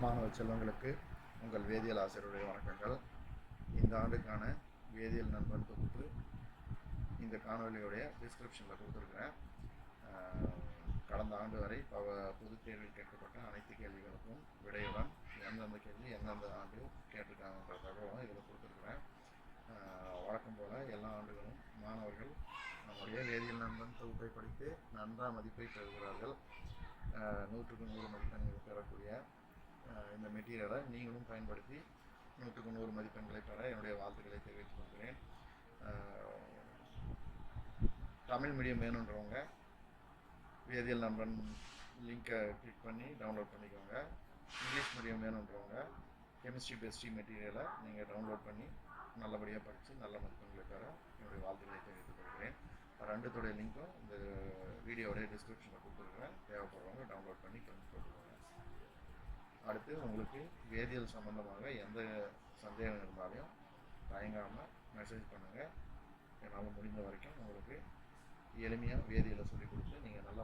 மாணவ செல்வங்களுக்கு உங்கள் வேதியியல் ஆசிரியருடைய வணக்கங்கள். இந்த ஆண்டுக்கான வேதியியல் நண்பன் தொகுப்பு இந்த காணொலியுடைய டிஸ்கிரிப்ஷனில் கொடுத்துருக்குறேன். கடந்த ஆண்டு வரை பொதுத் தேர்வில் கேட்கப்பட்ட அனைத்து கேள்விகளுக்கும் விடையுடன் எந்தெந்த கேள்வி எந்தெந்த ஆண்டு கேட்டிருக்காங்கன்ற தகவலும் இதில் கொடுத்துருக்குறேன். வழக்கம் போல் எல்லா ஆண்டுகளும் மாணவர்கள் நம்முடைய வேதியியல் நண்பன் தொகுப்பை படித்து நன்றாக மதிப்பை பெறுகிறார்கள். 100க்கு 100 மதிப்பெண்கள் பெறக்கூடிய இந்த மெட்டீரியலை நீங்களும் பயன்படுத்தி 100க்கு 100 மதிப்பெண்களை பெற என்னுடைய வாழ்த்துக்களை தெரிவித்துக் கொள்கிறேன். தமிழ் மீடியம் வேணுன்றவங்க வேதியியல் நண்பன் லிங்கை கிளிக் பண்ணி டவுன்லோட் பண்ணிக்கோங்க. இங்கிலீஷ் மீடியம் வேணுன்றவங்க கெமிஸ்ட்ரி பெஸ்ட்ரி மெட்டீரியலை நீங்கள் டவுன்லோட் பண்ணி நல்லபடியாக படித்து நல்ல மதிப்பெண்களை பெற என்னுடைய வாழ்த்துக்களை தெரிவித்துக் கொள்கிறேன். ரெண்டுத்துடைய லிங்க்கும் இந்த வீடியோடைய டிஸ்கிரிப்ஷனில் கொடுத்துருக்குறேன். தேவைப்படுறவங்க டவுன்லோட் பண்ணி போட்டுக்கோங்க. அடுத்து உங்களுக்கு வேதியியல் சம்மந்தமாக எந்த சந்தேகம் இருந்தாலும் தயங்காமல் மெசேஜ் பண்ணுங்கள். என்னால் முடிந்த வரைக்கும் உங்களுக்கு எளிமையாக வேதியியலை சொல்லிக் கொடுத்து நீங்கள் நல்ல